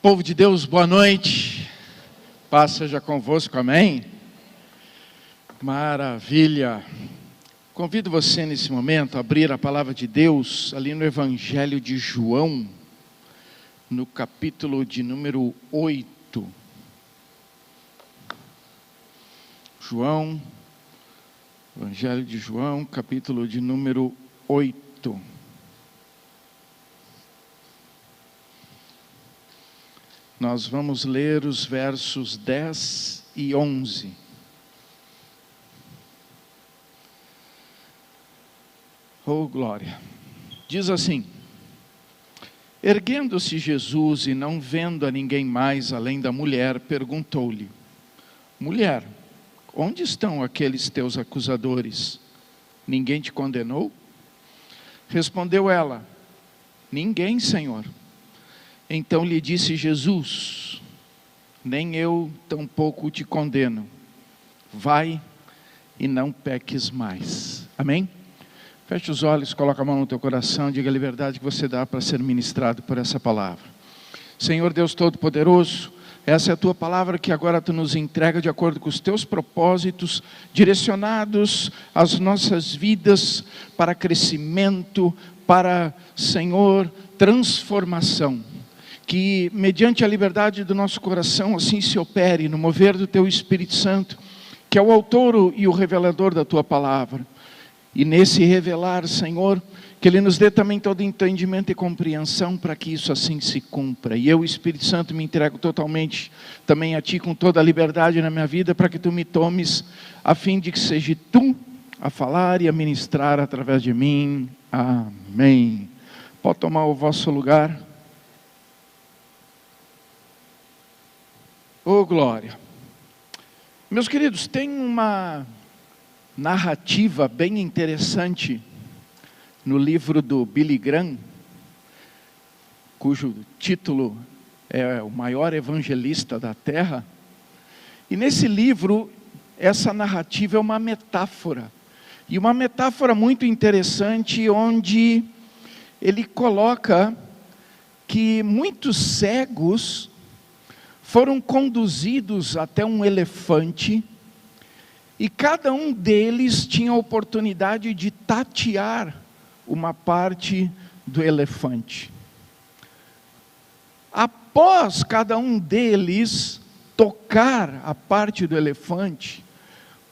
Povo de Deus, boa noite. Paz seja convosco, amém? Maravilha. Convido você nesse momento a abrir a palavra de Deus ali no Evangelho de João, no capítulo de número 8. Evangelho de João, capítulo de número 8. Nós vamos ler os versos 10 e 11. Oh, glória! Diz assim: erguendo-se Jesus e não vendo a ninguém mais além da mulher, perguntou-lhe: mulher, onde estão aqueles teus acusadores? Ninguém te condenou? Respondeu ela: ninguém, Senhor. Então lhe disse Jesus: nem eu tampouco te condeno. Vai e não peques mais. Amém? Feche os olhos, coloca a mão no teu coração, diga a liberdade que você dá para ser ministrado por essa palavra. Senhor Deus Todo-Poderoso, essa é a tua palavra que agora tu nos entrega de acordo com os teus propósitos, direcionados às nossas vidas para crescimento, para, Senhor, transformação. Que mediante a liberdade do nosso coração assim se opere no mover do teu Espírito Santo, que é o autor e o revelador da tua palavra. E nesse revelar, Senhor, que Ele nos dê também todo entendimento e compreensão para que isso assim se cumpra. E eu, Espírito Santo, me entrego totalmente também a Ti com toda a liberdade na minha vida, para que Tu me tomes, a fim de que seja Tu a falar e a ministrar através de mim. Amém. Pode tomar o vosso lugar. Oh, glória! Meus queridos, tem uma narrativa bem interessante no livro do Billy Graham, cujo título é O Maior Evangelista da Terra. E nesse livro, essa narrativa é uma metáfora. E uma metáfora muito interessante, onde ele coloca que muitos cegos foram conduzidos até um elefante, e cada um deles tinha a oportunidade de tatear uma parte do elefante. Após cada um deles tocar a parte do elefante,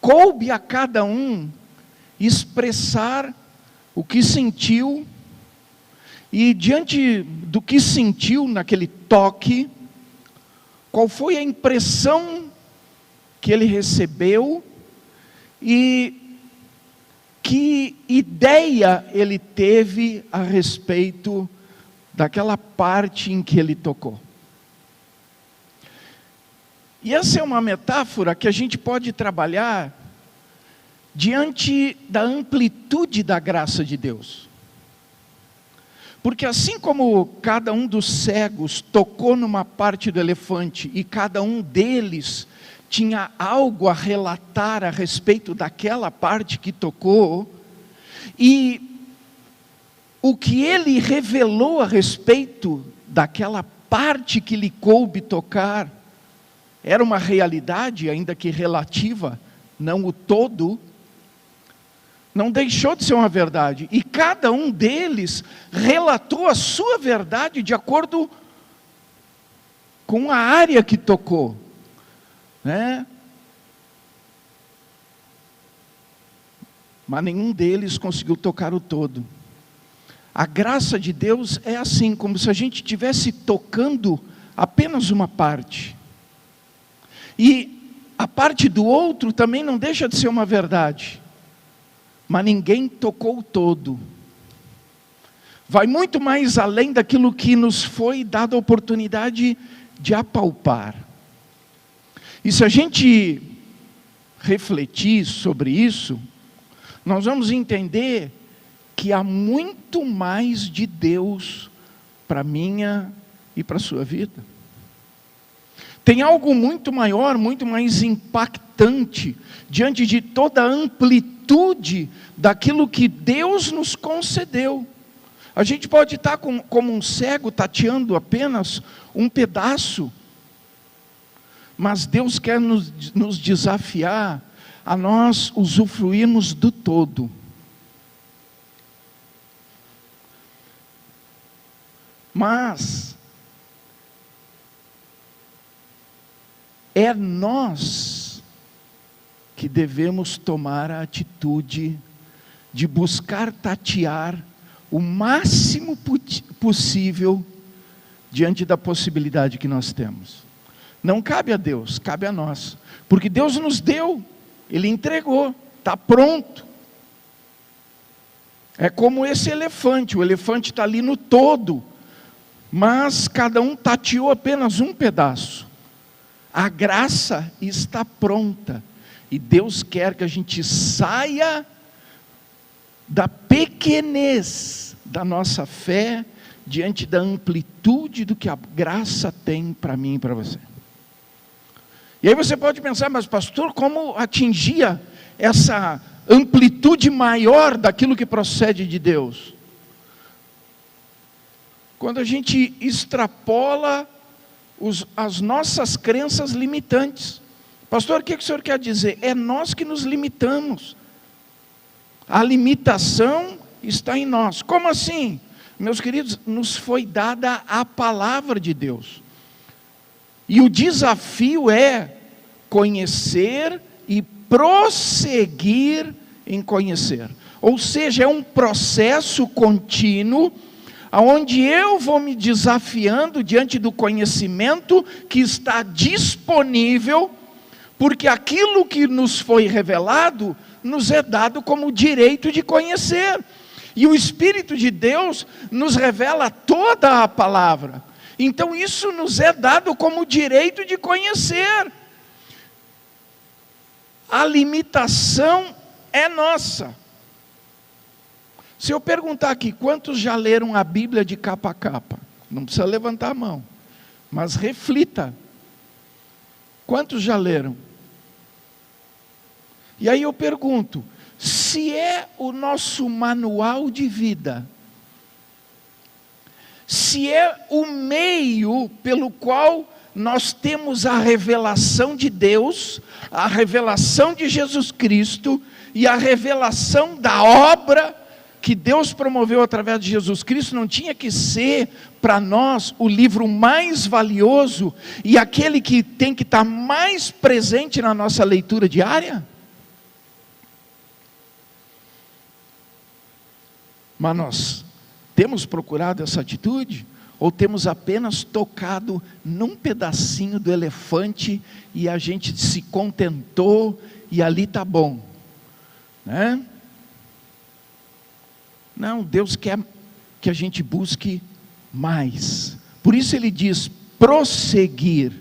coube a cada um expressar o que sentiu, e diante do que sentiu naquele toque, qual foi a impressão que ele recebeu e que ideia ele teve a respeito daquela parte em que ele tocou. E essa é uma metáfora que a gente pode trabalhar diante da amplitude da graça de Deus. Porque assim como cada um dos cegos tocou numa parte do elefante e cada um deles tinha algo a relatar a respeito daquela parte que tocou, e o que ele revelou a respeito daquela parte que lhe coube tocar, era uma realidade, ainda que relativa, não o todo, não deixou de ser uma verdade. E cada um deles relatou a sua verdade de acordo com a área que tocou, né? Mas nenhum deles conseguiu tocar o todo. A graça de Deus é assim, como se a gente estivesse tocando apenas uma parte. E a parte do outro também não deixa de ser uma verdade. Mas ninguém tocou o todo. Vai muito mais além daquilo que nos foi dado a oportunidade de apalpar. E se a gente refletir sobre isso, nós vamos entender que há muito mais de Deus para a minha e para a sua vida. Tem algo muito maior, muito mais impactante, diante de toda a amplitude daquilo que Deus nos concedeu. A gente pode estar como um cego, tateando apenas um pedaço, mas Deus quer nos desafiar a nós usufruirmos do todo. Mas é nós que devemos tomar a atitude de buscar tatear o máximo possível diante da possibilidade que nós temos. Não cabe a Deus, cabe a nós. Porque Deus nos deu, Ele entregou, está pronto. É como esse elefante, o elefante está ali no todo, mas cada um tateou apenas um pedaço. A graça está pronta, e Deus quer que a gente saia da pequenez da nossa fé, diante da amplitude do que a graça tem para mim e para você. E aí você pode pensar, mas pastor, como atingir essa amplitude maior daquilo que procede de Deus? Quando a gente extrapola as nossas crenças limitantes. Pastor, o que o senhor quer dizer? É nós que nos limitamos. A limitação está em nós. Como assim? Meus queridos, nos foi dada a palavra de Deus. E o desafio é conhecer e prosseguir em conhecer. Ou seja, é um processo contínuo, onde eu vou me desafiando diante do conhecimento que está disponível, porque aquilo que nos foi revelado, nos é dado como direito de conhecer. E o Espírito de Deus nos revela toda a palavra. Então isso nos é dado como direito de conhecer. A limitação é nossa. Se eu perguntar aqui, quantos já leram a Bíblia de capa a capa? Não precisa levantar a mão, mas reflita. Quantos já leram? E aí eu pergunto, se é o nosso manual de vida, se é o meio pelo qual nós temos a revelação de Deus, a revelação de Jesus Cristo e a revelação da obra que Deus promoveu através de Jesus Cristo, não tinha que ser para nós o livro mais valioso e aquele que tem que estar mais presente na nossa leitura diária? Mas nós temos procurado essa atitude? Ou temos apenas tocado num pedacinho do elefante e a gente se contentou e ali está bom, né? Não, Deus quer que a gente busque mais. Por isso Ele diz, prosseguir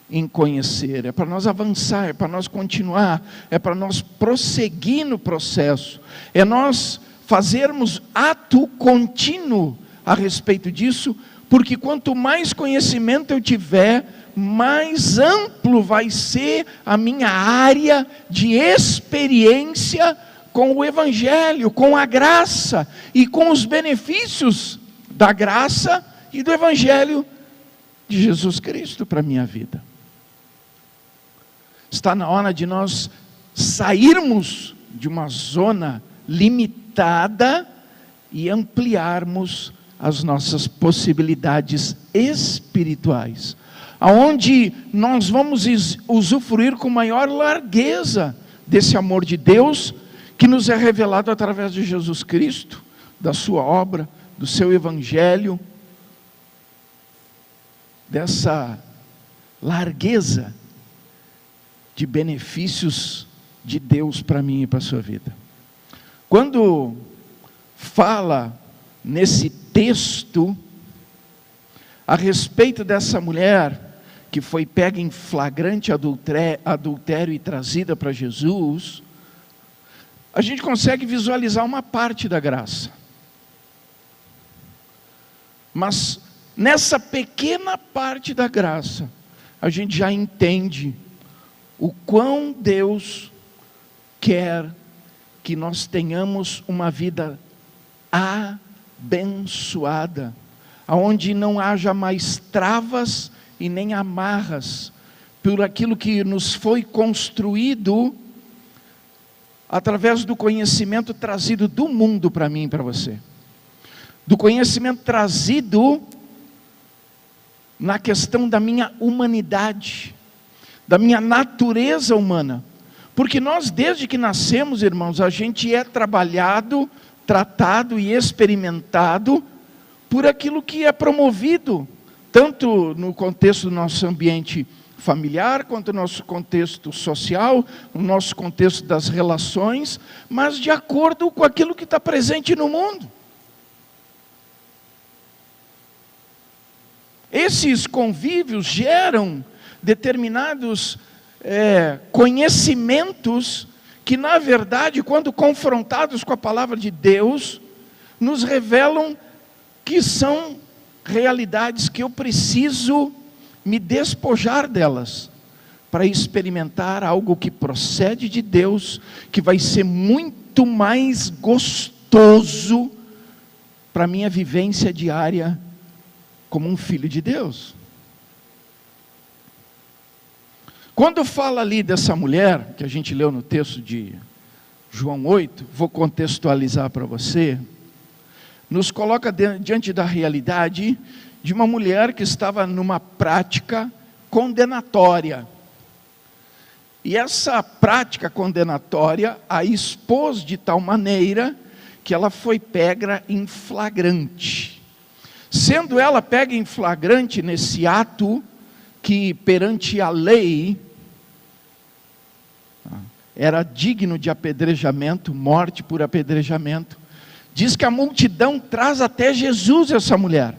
em conhecer. É para nós avançar, é para nós continuar, é para nós prosseguir no processo. É nós fazermos ato contínuo a respeito disso, porque quanto mais conhecimento eu tiver, mais amplo vai ser a minha área de experiência com o Evangelho, com a graça e com os benefícios da graça e do Evangelho de Jesus Cristo para a minha vida. Está na hora de nós sairmos de uma zona limitada e ampliarmos as nossas possibilidades espirituais, aonde nós vamos usufruir com maior largueza desse amor de Deus, que nos é revelado através de Jesus Cristo, da sua obra, do seu Evangelho, dessa largueza de benefícios de Deus para mim e para a sua vida. Quando fala nesse texto a respeito dessa mulher que foi pega em flagrante adultério e trazida para Jesus, a gente consegue visualizar uma parte da graça. Mas nessa pequena parte da graça, a gente já entende o quão Deus quer que nós tenhamos uma vida abençoada, aonde não haja mais travas e nem amarras, por aquilo que nos foi construído através do conhecimento trazido do mundo para mim e para você, do conhecimento trazido na questão da minha humanidade, da minha natureza humana, porque nós desde que nascemos, irmãos, a gente é trabalhado, tratado e experimentado por aquilo que é promovido, tanto no contexto do nosso ambiente familiar, quanto no nosso contexto social, no nosso contexto das relações, mas de acordo com aquilo que está presente no mundo. Esses convívios geram determinados conhecimentos que, na verdade, quando confrontados com a palavra de Deus, nos revelam que são realidades que eu preciso me despojar delas, para experimentar algo que procede de Deus, que vai ser muito mais gostoso para a minha vivência diária como um filho de Deus. Quando fala ali dessa mulher, que a gente leu no texto de João 8, vou contextualizar para você, nos coloca diante da realidade de uma mulher que estava numa prática condenatória. E essa prática condenatória a expôs de tal maneira que ela foi pega em flagrante. Sendo ela pega em flagrante nesse ato que perante a lei era digno de apedrejamento, morte por apedrejamento, diz que a multidão traz até Jesus essa mulher.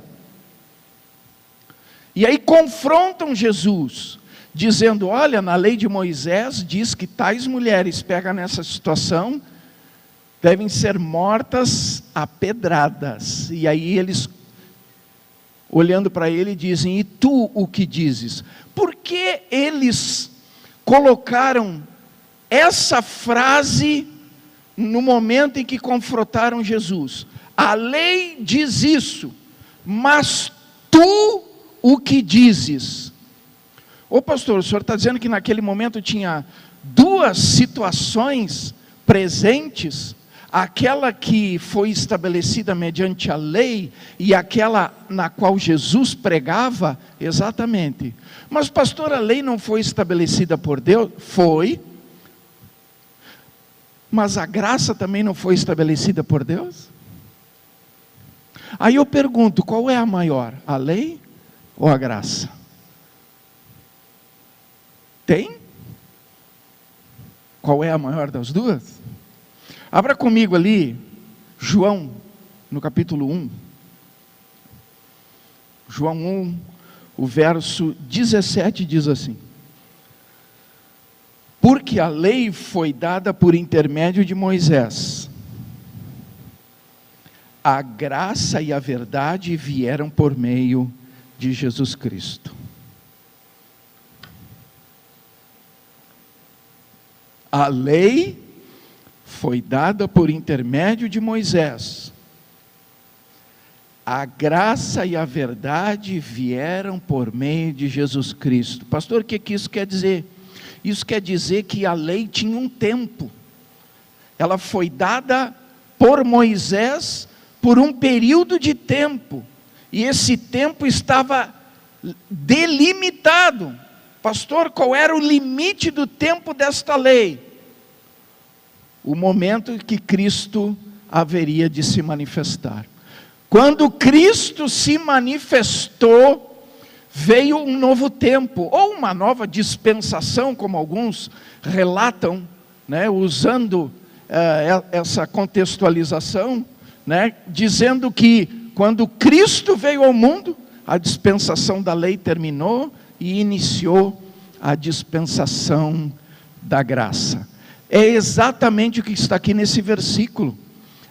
E aí confrontam Jesus, dizendo: olha, na lei de Moisés diz que tais mulheres pegam nessa situação, devem ser mortas a pedradas. E aí eles, olhando para ele, dizem: e tu o que dizes? Por que eles colocaram essa frase no momento em que confrontaram Jesus? A lei diz isso, mas tu o que dizes? Ô pastor, o senhor está dizendo que naquele momento tinha duas situações presentes, aquela que foi estabelecida mediante a lei e aquela na qual Jesus pregava? Exatamente. Mas pastor, a lei não foi estabelecida por Deus? Foi. Mas a graça também não foi estabelecida por Deus? Aí eu pergunto, qual é a maior? A lei ou a graça? Tem? Qual é a maior das duas? Abra comigo ali, João, no capítulo 1. João 1, o verso 17 diz assim: porque a lei foi dada por intermédio de Moisés, a graça e a verdade vieram por meio de Jesus Cristo. A lei foi dada por intermédio de Moisés, a graça e a verdade vieram por meio de Jesus Cristo. Pastor, o que isso quer dizer? Isso quer dizer que a lei tinha um tempo. Ela foi dada por Moisés por um período de tempo. E esse tempo estava delimitado. Pastor, qual era o limite do tempo desta lei? O momento em que Cristo haveria de se manifestar. Quando Cristo se manifestou, veio um novo tempo, ou uma nova dispensação, como alguns relatam, né, usando essa contextualização, né, dizendo que quando Cristo veio ao mundo, a dispensação da lei terminou e iniciou a dispensação da graça. É exatamente o que está aqui nesse versículo.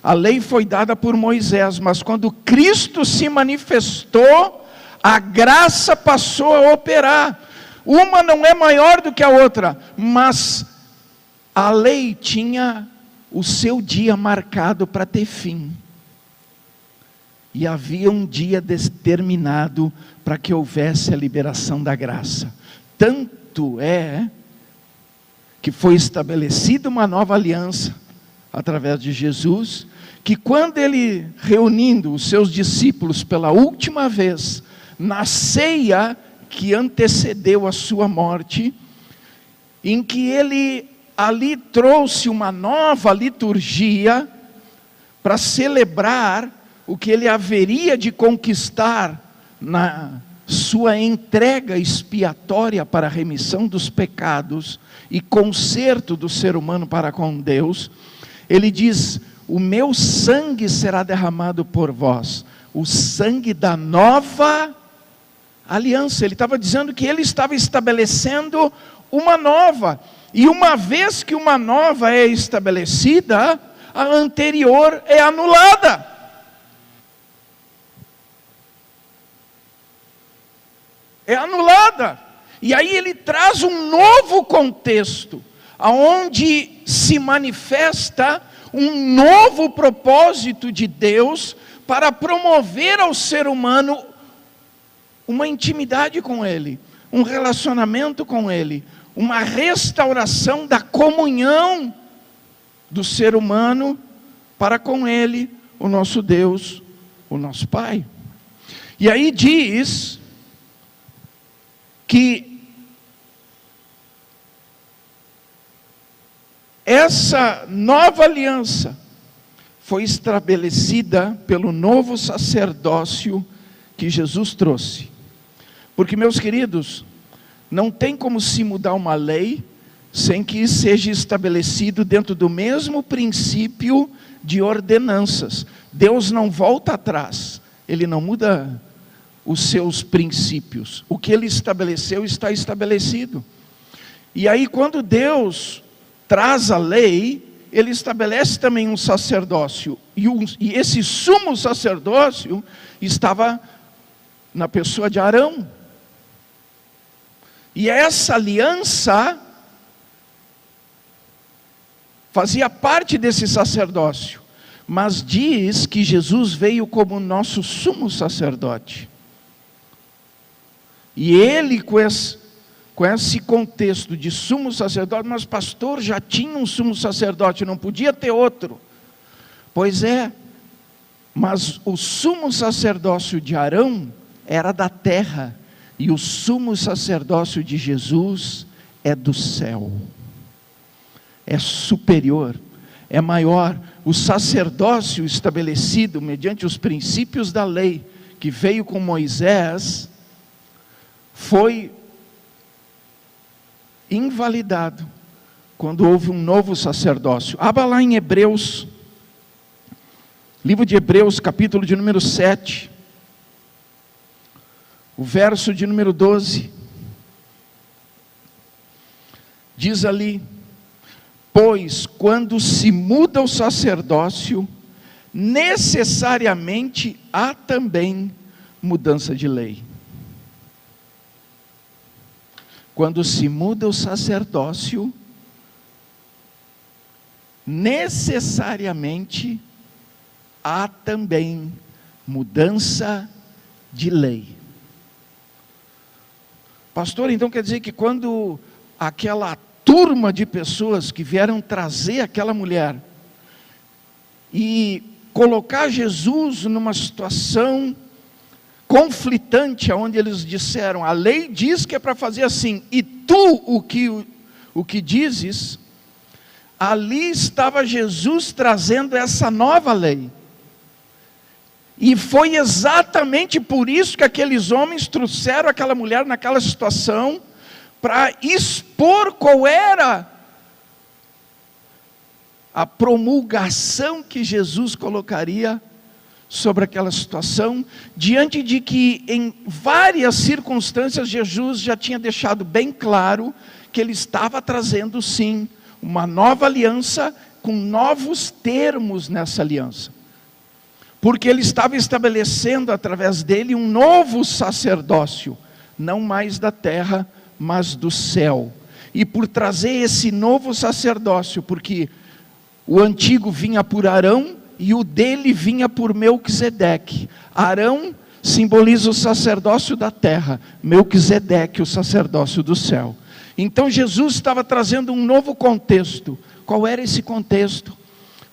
A lei foi dada por Moisés, mas quando Cristo se manifestou, a graça passou a operar. Uma não é maior do que a outra, mas a lei tinha o seu dia marcado para ter fim. e havia um dia determinado para que houvesse a liberação da graça. Tanto é que foi estabelecida uma nova aliança através de Jesus, que quando ele, reunindo os seus discípulos pela última vez, na ceia que antecedeu a sua morte, em que ele ali trouxe uma nova liturgia para celebrar o que ele haveria de conquistar na sua entrega expiatória para a remissão dos pecados e conserto do ser humano para com Deus. Ele diz: o meu sangue será derramado por vós, o sangue da nova aliança. Ele estava dizendo que ele estava estabelecendo uma nova, e uma vez que uma nova é estabelecida, a anterior é anulada. É anulada. E aí ele traz um novo contexto, aonde se manifesta um novo propósito de Deus para promover ao ser humano uma intimidade com Ele, um relacionamento com Ele, uma restauração da comunhão do ser humano para com Ele, o nosso Deus, o nosso Pai. E aí diz que essa nova aliança foi estabelecida pelo novo sacerdócio que Jesus trouxe. Porque, meus queridos, não tem como se mudar uma lei sem que seja estabelecido dentro do mesmo princípio de ordenanças. Deus não volta atrás, Ele não muda os seus princípios. O que Ele estabeleceu está estabelecido. E aí, quando Deus traz a lei, Ele estabelece também um sacerdócio. E esse sumo sacerdócio estava na pessoa de Arão. E essa aliança fazia parte desse sacerdócio. Mas diz que Jesus veio como nosso sumo sacerdote. E ele, com esse contexto de sumo sacerdote, mas pastor, já tinha um sumo sacerdote, não podia ter outro. Pois é, mas o sumo sacerdócio de Arão era da terra, e o sumo sacerdócio de Jesus é do céu. É superior, é maior. O sacerdócio estabelecido mediante os princípios da lei, que veio com Moisés, foi invalidado quando houve um novo sacerdócio. Abra lá em Hebreus, livro de Hebreus, capítulo de número 7, o verso de número 12, diz ali: pois quando se muda o sacerdócio, necessariamente há também mudança de lei. Quando se muda o sacerdócio, necessariamente há também mudança de lei. Pastor, então quer dizer que quando aquela turma de pessoas que vieram trazer aquela mulher e colocar Jesus numa situação conflitante, onde eles disseram: a lei diz que é para fazer assim, e tu o que dizes, ali estava Jesus trazendo essa nova lei. E foi exatamente por isso que aqueles homens trouxeram aquela mulher naquela situação, para expor qual era a promulgação que Jesus colocaria sobre aquela situação, diante de que em várias circunstâncias Jesus já tinha deixado bem claro que ele estava trazendo sim uma nova aliança, com novos termos nessa aliança, porque ele estava estabelecendo através dele um novo sacerdócio, não mais da terra, mas do céu. E por trazer esse novo sacerdócio, porque o antigo vinha por Arão, e o dele vinha por Melquisedeque. Arão simboliza o sacerdócio da terra, Melquisedeque o sacerdócio do céu. Então Jesus estava trazendo um novo contexto. Qual era esse contexto?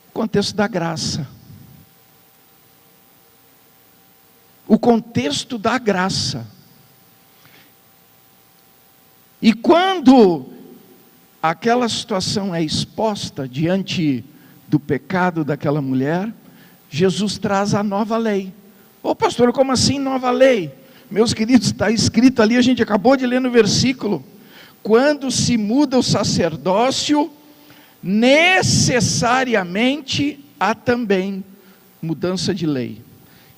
O contexto da graça. O contexto da graça. E quando aquela situação é exposta diante do pecado daquela mulher, Jesus traz a nova lei. Ô pastor, como assim nova lei? Meus queridos, está escrito ali, a gente acabou de ler no versículo. Quando se muda o sacerdócio, necessariamente há também mudança de lei.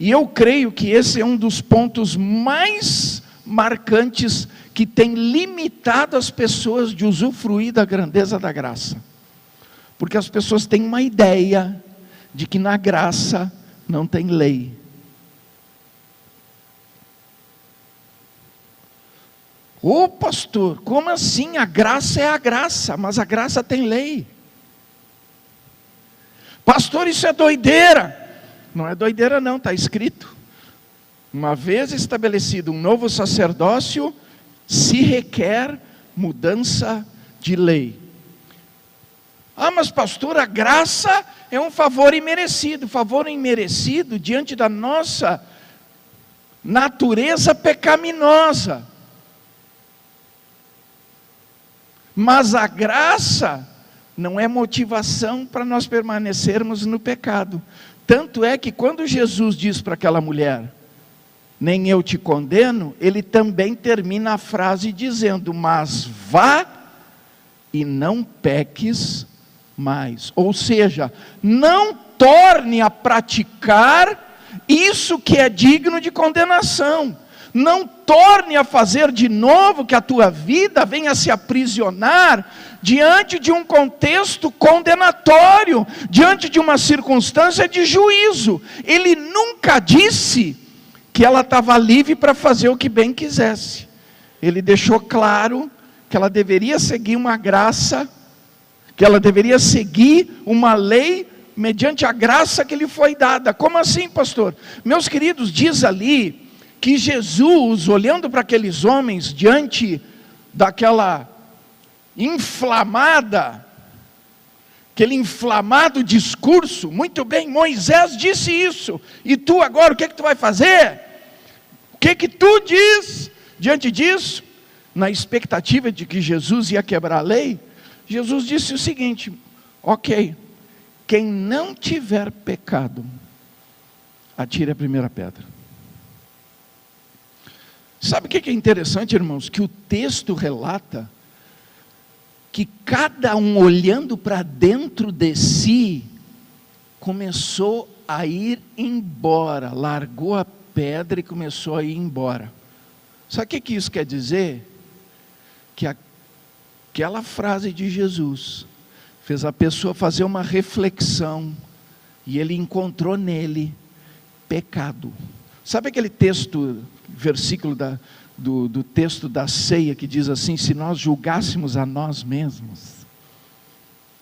E eu creio que esse é um dos pontos mais marcantes que tem limitado as pessoas de usufruir da grandeza da graça. Porque as pessoas têm uma ideia de que na graça não tem lei. Ô pastor, como assim? A graça é a graça, mas a graça tem lei. Pastor, isso é doideira. Não é doideira não, está escrito. Uma vez estabelecido um novo sacerdócio, se requer mudança de lei. Ah, mas pastor, a graça é um favor imerecido. Favor imerecido diante da nossa natureza pecaminosa. Mas a graça não é motivação para nós permanecermos no pecado. Tanto é que quando Jesus diz para aquela mulher, nem eu te condeno, ele também termina a frase dizendo, mas vá e não peques mais. Ou seja, não torne a praticar isso que é digno de condenação. Não torne a fazer de novo que a tua vida venha se aprisionar diante de um contexto condenatório, diante de uma circunstância de juízo. Ele nunca disse que ela estava livre para fazer o que bem quisesse. Ele deixou claro que ela deveria seguir uma graça, que ela deveria seguir uma lei mediante a graça que lhe foi dada. Como assim, pastor? Meus queridos, diz ali que Jesus, olhando para aqueles homens diante daquela aquele inflamado discurso, muito bem, Moisés disse isso, e tu agora, o que tu vai fazer? O que tu diz diante disso? Na expectativa de que Jesus ia quebrar a lei, Jesus disse o seguinte, ok, quem não tiver pecado, atire a primeira pedra. Sabe o que é interessante, irmãos? Que o texto relata que cada um olhando para dentro de si, começou a ir embora, largou a pedra e começou a ir embora. Sabe o que isso quer dizer? Que aquela frase de Jesus fez a pessoa fazer uma reflexão, e ele encontrou nele pecado. Sabe aquele texto, versículo do texto da ceia que diz assim, se nós julgássemos a nós mesmos,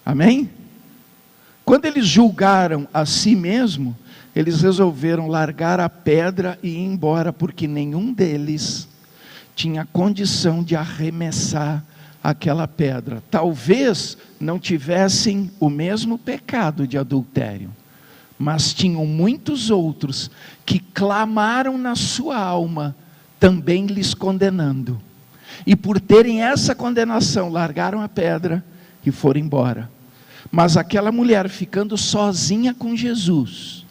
amém? Quando eles julgaram a si mesmo, eles resolveram largar a pedra e ir embora, porque nenhum deles tinha condição de arremessar aquela pedra. Talvez não tivessem o mesmo pecado de adultério, mas tinham muitos outros que clamaram na sua alma, também lhes condenando. E por terem essa condenação, largaram a pedra e foram embora. Mas aquela mulher ficando sozinha com Jesus,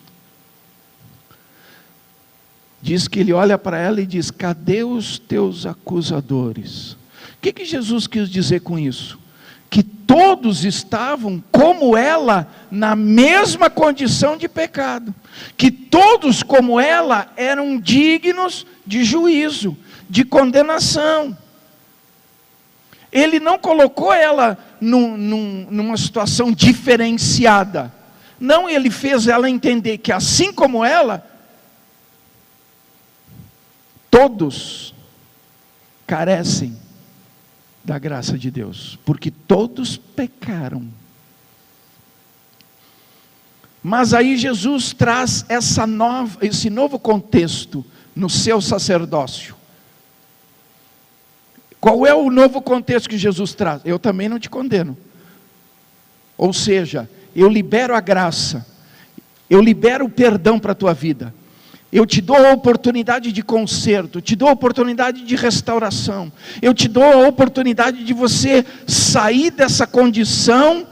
diz que ele olha para ela e diz, cadê os teus acusadores? O que Jesus quis dizer com isso? Que todos estavam como ela, na mesma condição de pecado. Que todos como ela eram dignos de juízo, de condenação. Ele não colocou ela numa situação diferenciada. Não, ele fez ela entender que assim como ela, todos carecem da graça de Deus, porque todos pecaram. Mas aí Jesus traz esse novo contexto no seu sacerdócio. Qual é o novo contexto que Jesus traz? Eu também não te condeno. Ou seja, eu libero a graça, eu libero o perdão para a tua vida. Eu te dou a oportunidade de conserto, te dou a oportunidade de restauração. Eu te dou a oportunidade de você sair dessa condição,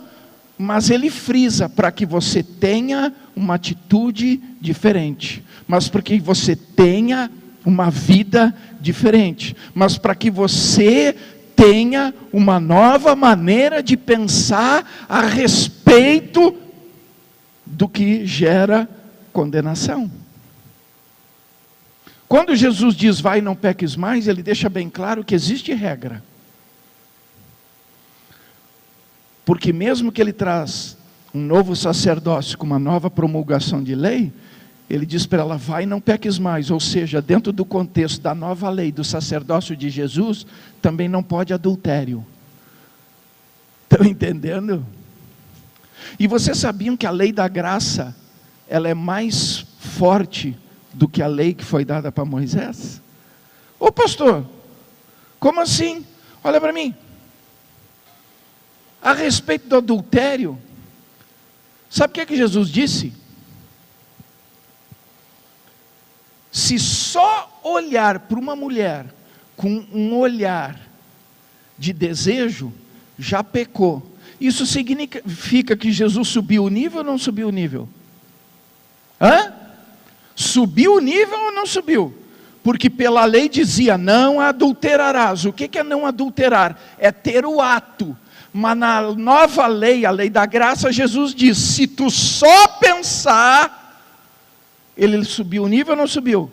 mas ele frisa para que você tenha uma atitude diferente. Mas para que você tenha uma vida diferente. Mas para que você tenha uma nova maneira de pensar a respeito do que gera condenação. Quando Jesus diz, vai e não peques mais, ele deixa bem claro que existe regra. Porque mesmo que ele traz um novo sacerdócio com uma nova promulgação de lei, ele diz para ela, vai e não peques mais. Ou seja, dentro do contexto da nova lei, do sacerdócio de Jesus, também não pode adultério. Estão entendendo? E vocês sabiam que a lei da graça, ela é mais forte do que a lei que foi dada para Moisés? Ô pastor, como assim? Olha para mim. A respeito do adultério, sabe o que é que Jesus disse? Se só olhar para uma mulher com um olhar de desejo, já pecou. Isso significa que Jesus subiu o nível ou não subiu o nível? Subiu o nível ou não subiu? Porque pela lei dizia, não adulterarás. O que é não adulterar? É ter o ato. Mas na nova lei, a lei da graça, Jesus diz, se tu só pensar, ele subiu o nível ou não subiu?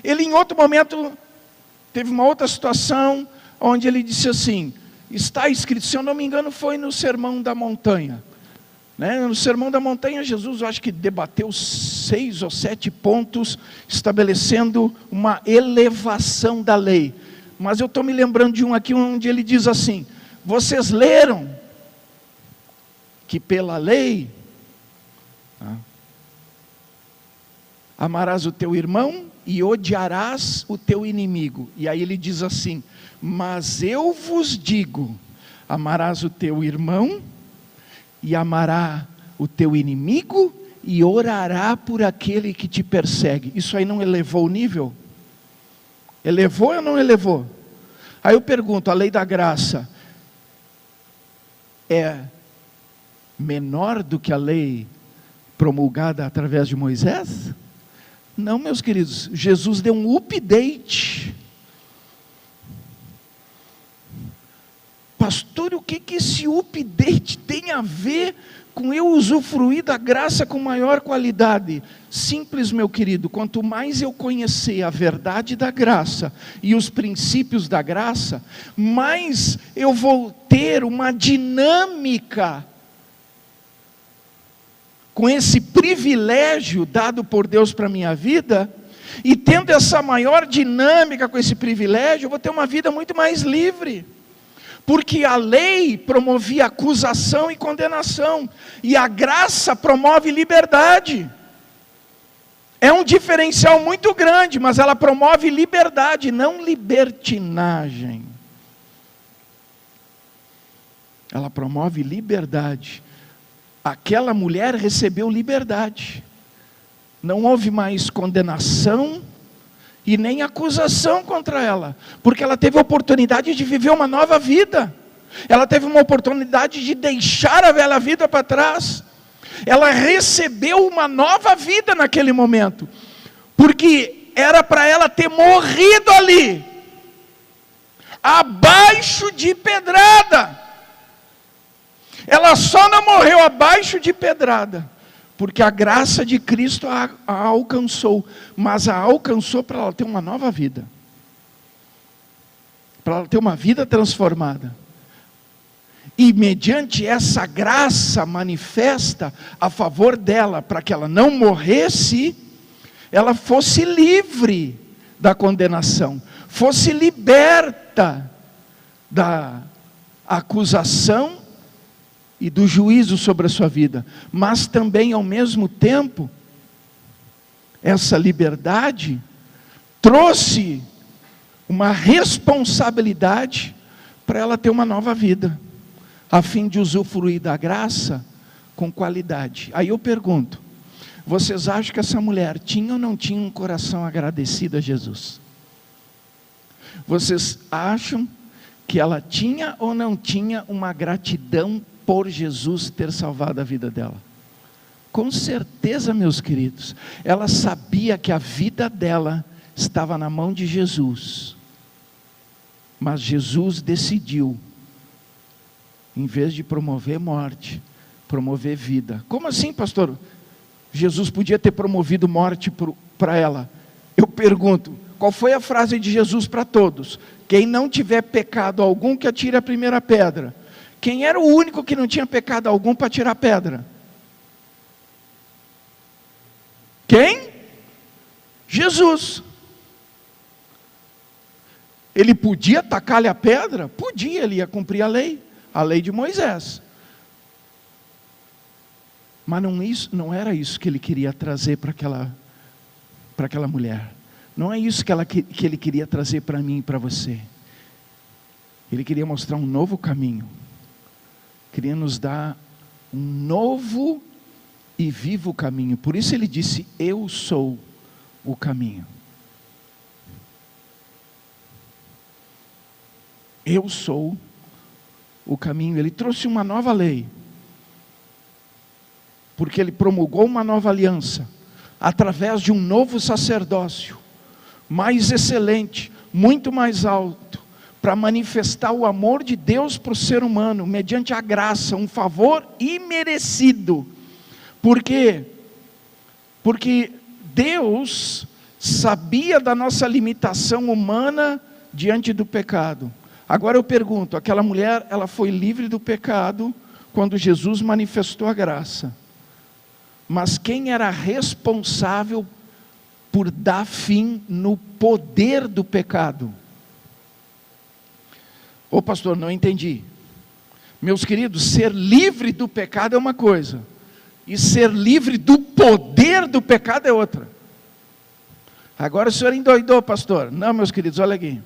Ele em outro momento, teve uma outra situação, onde ele disse assim, está escrito, se eu não me engano foi no Sermão da Montanha. No Sermão da Montanha, Jesus, eu acho que debateu 6 ou 7 pontos, estabelecendo uma elevação da lei. Mas eu estou me lembrando de um aqui, onde ele diz assim, vocês leram que pela lei, amarás o teu irmão e odiarás o teu inimigo. E aí ele diz assim, mas eu vos digo, amarás o teu irmão, e amará o teu inimigo, e orará por aquele que te persegue. Isso aí não elevou o nível? Elevou ou não elevou? Aí eu pergunto, a lei da graça é menor do que a lei promulgada através de Moisés? Não, meus queridos, Jesus deu um update. Pastor, o que esse update tem a ver com eu usufruir da graça com maior qualidade? Simples, meu querido, quanto mais eu conhecer a verdade da graça e os princípios da graça, mais eu vou ter uma dinâmica com esse privilégio dado por Deus para a minha vida, e tendo essa maior dinâmica com esse privilégio, eu vou ter uma vida muito mais livre. Porque a lei promovia acusação e condenação, e a graça promove liberdade. É um diferencial muito grande, mas ela promove liberdade, não libertinagem. Ela promove liberdade. Aquela mulher recebeu liberdade. Não houve mais condenação e nem acusação contra ela, porque ela teve a oportunidade de viver uma nova vida. Ela teve uma oportunidade de deixar a velha vida para trás. Ela recebeu uma nova vida naquele momento, porque era para ela ter morrido ali, abaixo de pedrada. Ela só não morreu abaixo de pedrada porque a graça de Cristo a alcançou, mas a alcançou para ela ter uma nova vida, para ela ter uma vida transformada. E mediante essa graça manifesta a favor dela, para que ela não morresse, ela fosse livre da condenação, fosse liberta da acusação e do juízo sobre a sua vida, mas também ao mesmo tempo, essa liberdade trouxe uma responsabilidade para ela ter uma nova vida, a fim de usufruir da graça com qualidade. Aí eu pergunto, vocês acham que essa mulher tinha ou não tinha um coração agradecido a Jesus? Vocês acham que ela tinha ou não tinha uma gratidão por Jesus ter salvado a vida dela? Com certeza, meus queridos, ela sabia que a vida dela estava na mão de Jesus, mas Jesus decidiu, em vez de promover morte, promover vida. Como assim, pastor? Jesus podia ter promovido morte para ela. Eu pergunto, qual foi a frase de Jesus para todos? Quem não tiver pecado algum, que atire a primeira pedra. Quem era o único que não tinha pecado algum para tirar a pedra? Quem? Jesus. Ele podia tacar-lhe a pedra? Podia, ele ia cumprir a lei de Moisés. Mas não era isso que ele queria trazer para aquela mulher. Não é isso que ele queria trazer para mim e para você. Ele queria mostrar um novo caminho. Queria nos dar um novo e vivo caminho. Por isso ele disse, eu sou o caminho. Eu sou o caminho. Ele trouxe uma nova lei. Porque ele promulgou uma nova aliança. Através de um novo sacerdócio. Mais excelente. Muito mais alto. Para manifestar o amor de Deus para o ser humano. Mediante a graça. Um favor imerecido. Por quê? Porque Deus sabia da nossa limitação humana diante do pecado. Agora eu pergunto, aquela mulher, ela foi livre do pecado quando Jesus manifestou a graça. Mas quem era responsável por dar fim no poder do pecado? Ô pastor, não entendi. Meus queridos, ser livre do pecado é uma coisa. E ser livre do poder do pecado é outra. Agora o senhor endoidou, pastor. Não, meus queridos, olha aqui.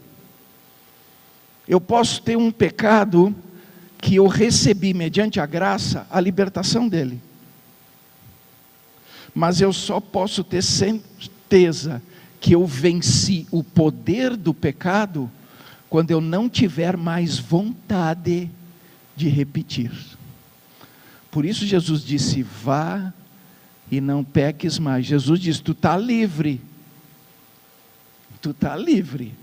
Eu posso ter um pecado que eu recebi mediante a graça, a libertação dele. Mas eu só posso ter certeza que eu venci o poder do pecado quando eu não tiver mais vontade de repetir. Por isso Jesus disse, vá e não peques mais. Jesus disse, tu está livre. Tu está livre.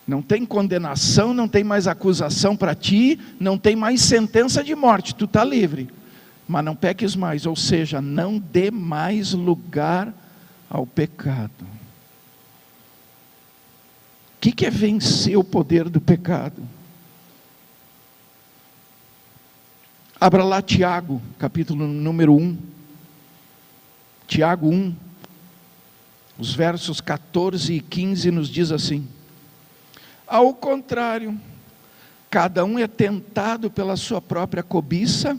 Não tem condenação, não tem mais acusação para ti, não tem mais sentença de morte, tu está livre. Mas não peques mais, ou seja, não dê mais lugar ao pecado. O que é vencer o poder do pecado? Abra lá Tiago, capítulo número 1. Tiago 1, os versos 14 e 15 nos diz assim. Ao contrário, cada um é tentado pela sua própria cobiça,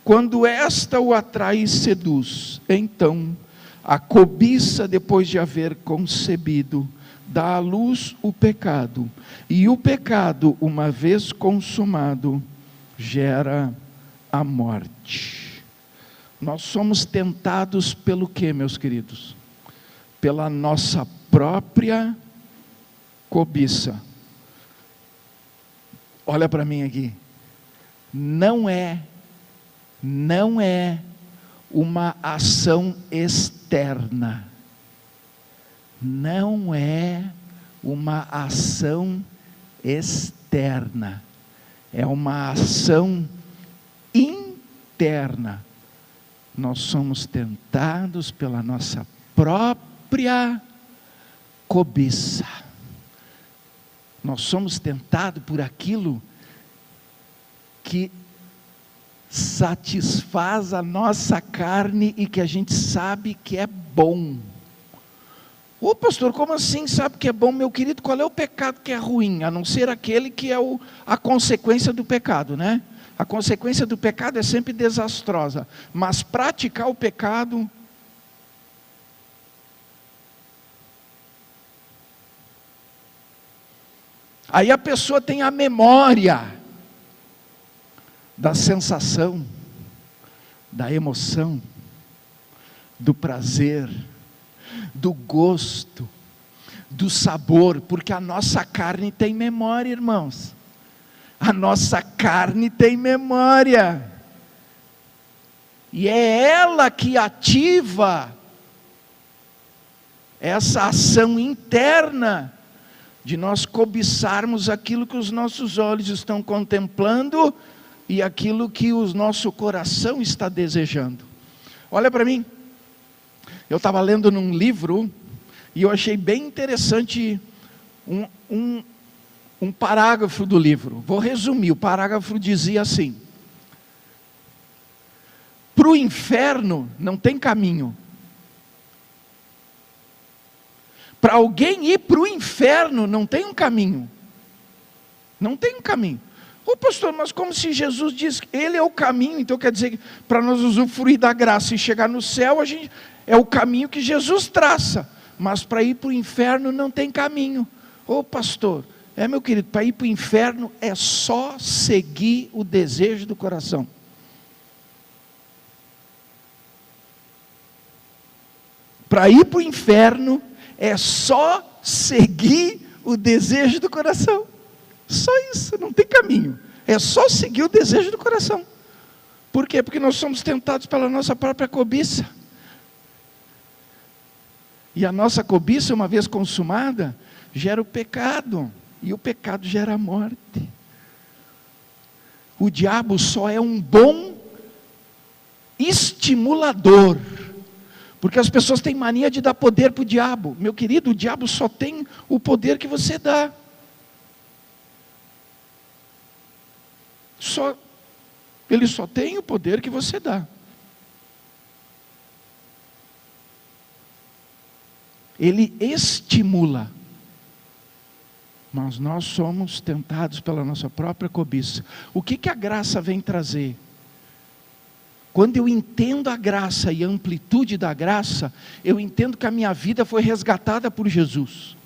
quando esta o atrai e seduz. Então, a cobiça, depois de haver concebido, dá à luz o pecado. E o pecado, uma vez consumado, gera a morte. Nós somos tentados pelo quê, meus queridos? Pela nossa própria cobiça. Olha para mim aqui. Não é uma ação externa. Não é uma ação externa. É uma ação interna. Nós somos tentados pela nossa própria cobiça. Nós somos tentados por aquilo que satisfaz a nossa carne e que a gente sabe que é bom. Ô pastor, como assim sabe que é bom? Meu querido, qual é o pecado que é ruim? A não ser aquele que é a consequência do pecado, né? A consequência do pecado é sempre desastrosa, mas praticar o pecado aí a pessoa tem a memória da sensação, da emoção, do prazer, do gosto, do sabor, porque a nossa carne tem memória, irmãos. A nossa carne tem memória. E é ela que ativa essa ação interna de nós cobiçarmos aquilo que os nossos olhos estão contemplando e aquilo que o nosso coração está desejando. Olha para mim, eu estava lendo num livro e eu achei bem interessante um parágrafo do livro. Vou resumir, o parágrafo dizia assim: para o inferno não tem caminho. Para alguém ir para o inferno não tem um caminho. Não tem um caminho. Ô pastor, mas como se Jesus diz que Ele é o caminho, então quer dizer que para nós usufruir da graça e chegar no céu, é o caminho que Jesus traça. Mas para ir para o inferno não tem caminho. Ô pastor, meu querido, para ir para o inferno é só seguir o desejo do coração. Para ir para o inferno é só seguir o desejo do coração. Só isso, não tem caminho. É só seguir o desejo do coração. Por quê? Porque nós somos tentados pela nossa própria cobiça. E a nossa cobiça, uma vez consumada, gera o pecado. E o pecado gera a morte. O diabo só é um bom estimulador. Porque as pessoas têm mania de dar poder para o diabo. Meu querido, o diabo só tem o poder que você dá. Ele só tem o poder que você dá. Ele estimula. Mas nós somos tentados pela nossa própria cobiça. O que a graça vem trazer? Quando eu entendo a graça e a amplitude da graça, eu entendo que a minha vida foi resgatada por Jesus.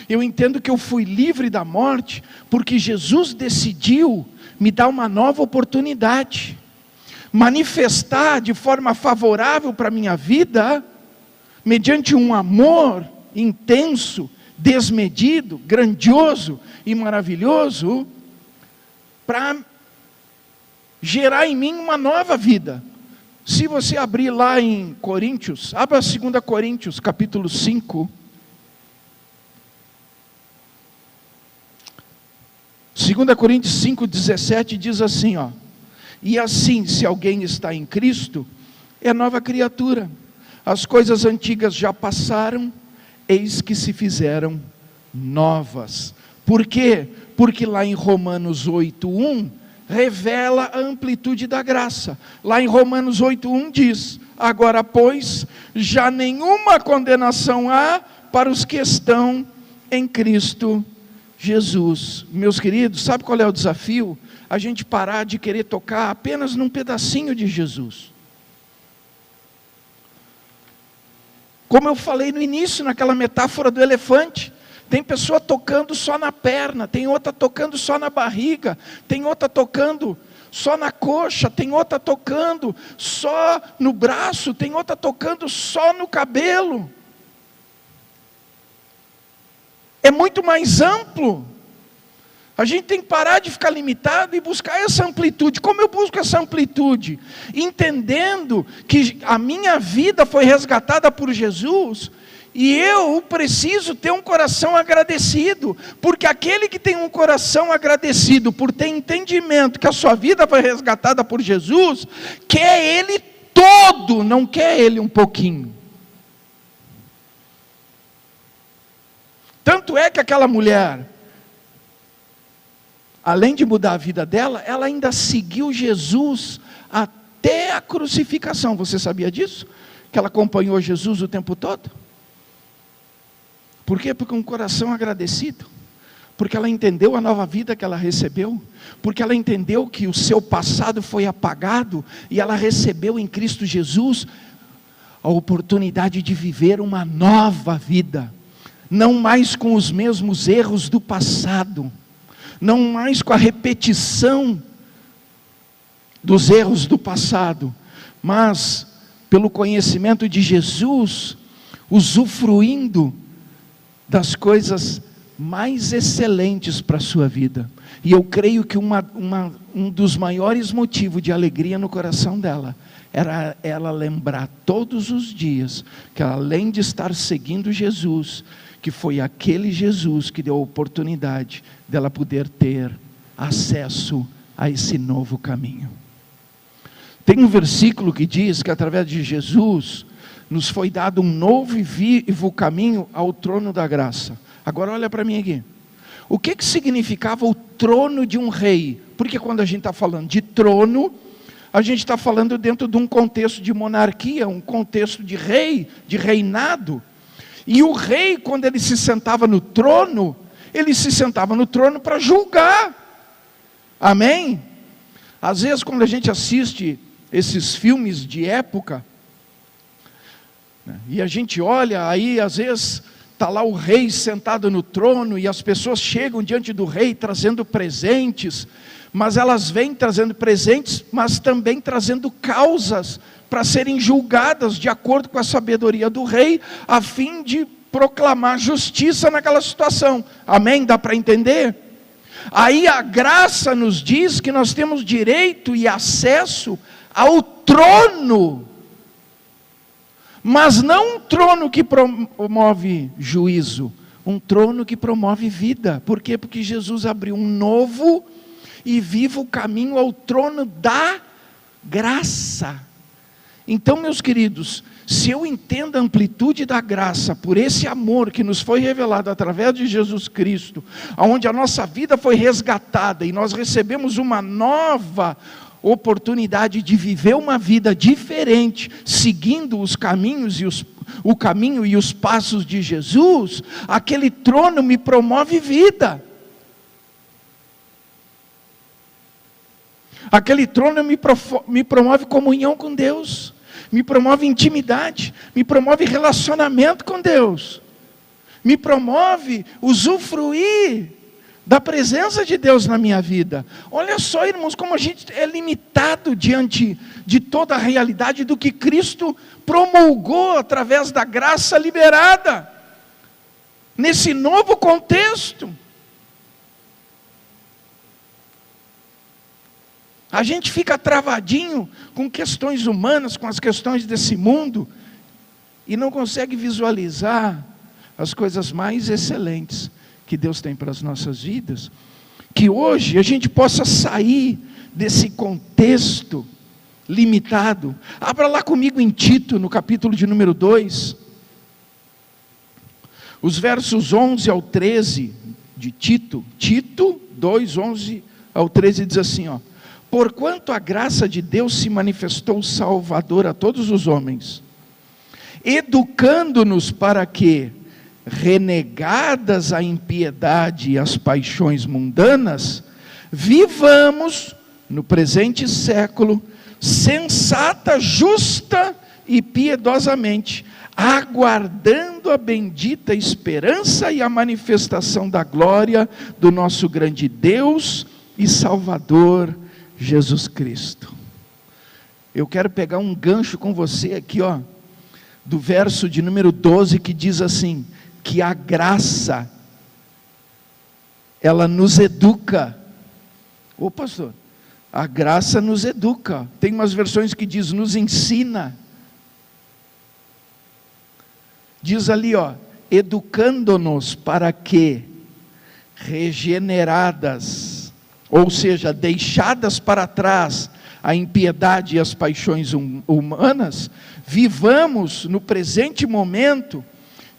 Eu entendo que eu fui livre da morte, porque Jesus decidiu me dar uma nova oportunidade. Manifestar de forma favorável para a minha vida, mediante um amor intenso, desmedido, grandioso e maravilhoso, para gerar em mim uma nova vida. Se você abrir lá em Coríntios, abra 2 Coríntios, capítulo 5. 2 Coríntios 5:17 diz assim, ó: e assim, se alguém está em Cristo, é nova criatura. As coisas antigas já passaram, eis que se fizeram novas. Por quê? Porque lá em Romanos 8:1 revela a amplitude da graça. Lá em Romanos 8:1 diz: agora pois, já nenhuma condenação há para os que estão em Cristo Jesus. Meus queridos, sabe qual é o desafio? A gente parar de querer tocar apenas num pedacinho de Jesus. Como eu falei no início, naquela metáfora do elefante, tem pessoa tocando só na perna, tem outra tocando só na barriga, tem outra tocando só na coxa, tem outra tocando só no braço, tem outra tocando só no cabelo. É muito mais amplo. A gente tem que parar de ficar limitado e buscar essa amplitude. Como eu busco essa amplitude? Entendendo que a minha vida foi resgatada por Jesus, e eu preciso ter um coração agradecido, porque aquele que tem um coração agradecido, por ter entendimento que a sua vida foi resgatada por Jesus, quer Ele todo, não quer Ele um pouquinho. Tanto é que aquela mulher, além de mudar a vida dela, ela ainda seguiu Jesus até a crucificação. Você sabia disso? Que ela acompanhou Jesus o tempo todo? Por quê? Porque um coração agradecido. Porque ela entendeu a nova vida que ela recebeu, porque ela entendeu que o seu passado foi apagado, e ela recebeu em Cristo Jesus a oportunidade de viver uma nova vida, não mais com os mesmos erros do passado, não mais com a repetição dos erros do passado, mas pelo conhecimento de Jesus, usufruindo das coisas mais excelentes para a sua vida. E eu creio que um dos maiores motivos de alegria no coração dela era ela lembrar todos os dias que, além de estar seguindo Jesus, que foi aquele Jesus que deu a oportunidade dela poder ter acesso a esse novo caminho. Tem um versículo que diz que através de Jesus nos foi dado um novo e vivo caminho ao trono da graça. Agora olha para mim aqui. O que significava o trono de um rei? Porque quando a gente está falando de trono, a gente está falando dentro de um contexto de monarquia, um contexto de rei, de reinado. E o rei, quando ele se sentava no trono, ele se sentava no trono para julgar. Amém? Às vezes quando a gente assiste esses filmes de época, e a gente olha, aí às vezes está lá o rei sentado no trono, e as pessoas chegam diante do rei trazendo presentes, mas elas vêm trazendo presentes, mas também trazendo causas para serem julgadas de acordo com a sabedoria do rei, a fim de proclamar justiça naquela situação. Amém? Dá para entender? Aí a graça nos diz que nós temos direito e acesso ao trono, mas não um trono que promove juízo, um trono que promove vida. Por quê? Porque Jesus abriu um novo e vivo caminho ao trono da graça. Então, meus queridos, se eu entendo a amplitude da graça, por esse amor que nos foi revelado através de Jesus Cristo, onde a nossa vida foi resgatada, e nós recebemos uma nova oportunidade de viver uma vida diferente, seguindo os caminhos o caminho e os passos de Jesus, aquele trono me promove vida. Aquele trono me promove comunhão com Deus, me promove intimidade, me promove relacionamento com Deus, me promove usufruir da presença de Deus na minha vida. Olha só, irmãos, como a gente é limitado diante de toda a realidade do que Cristo promulgou através da graça liberada, nesse novo contexto. A gente fica travadinho com questões humanas, com as questões desse mundo, e não consegue visualizar as coisas mais excelentes que Deus tem para as nossas vidas. Que hoje a gente possa sair desse contexto limitado. Abra lá comigo em Tito, no capítulo de número 2. Os versos 11 ao 13 de Tito. Tito 2, 11 ao 13 diz assim, ó: porquanto a graça de Deus se manifestou salvadora a todos os homens, educando-nos para que, renegadas a impiedade e as paixões mundanas, vivamos no presente século, sensata, justa e piedosamente, aguardando a bendita esperança e a manifestação da glória do nosso grande Deus e Salvador, Jesus Cristo. Eu quero pegar um gancho com você aqui, ó, do verso de número 12, que diz assim, que a graça, ela nos educa. Ô pastor, a graça nos educa. Tem umas versões que diz, nos ensina. Diz ali, ó, educando-nos para que, regeneradas, ou seja, deixadas para trás a impiedade e as paixões humanas, vivamos no presente momento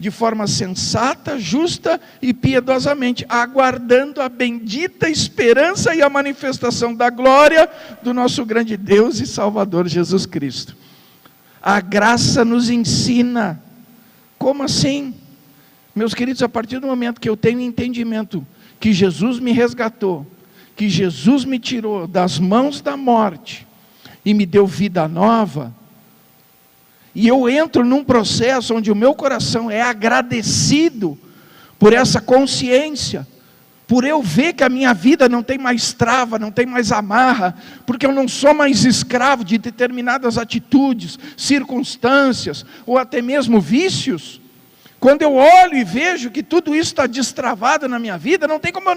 de forma sensata, justa e piedosamente, aguardando a bendita esperança e a manifestação da glória do nosso grande Deus e Salvador Jesus Cristo. A graça nos ensina. Como assim? Meus queridos, a partir do momento que eu tenho entendimento que Jesus me resgatou, que Jesus me tirou das mãos da morte e me deu vida nova, e eu entro num processo onde o meu coração é agradecido por essa consciência, por eu ver que a minha vida não tem mais trava, não tem mais amarra, porque eu não sou mais escravo de determinadas atitudes, circunstâncias, ou até mesmo vícios. Quando eu olho e vejo que tudo isso está destravado na minha vida, não tem como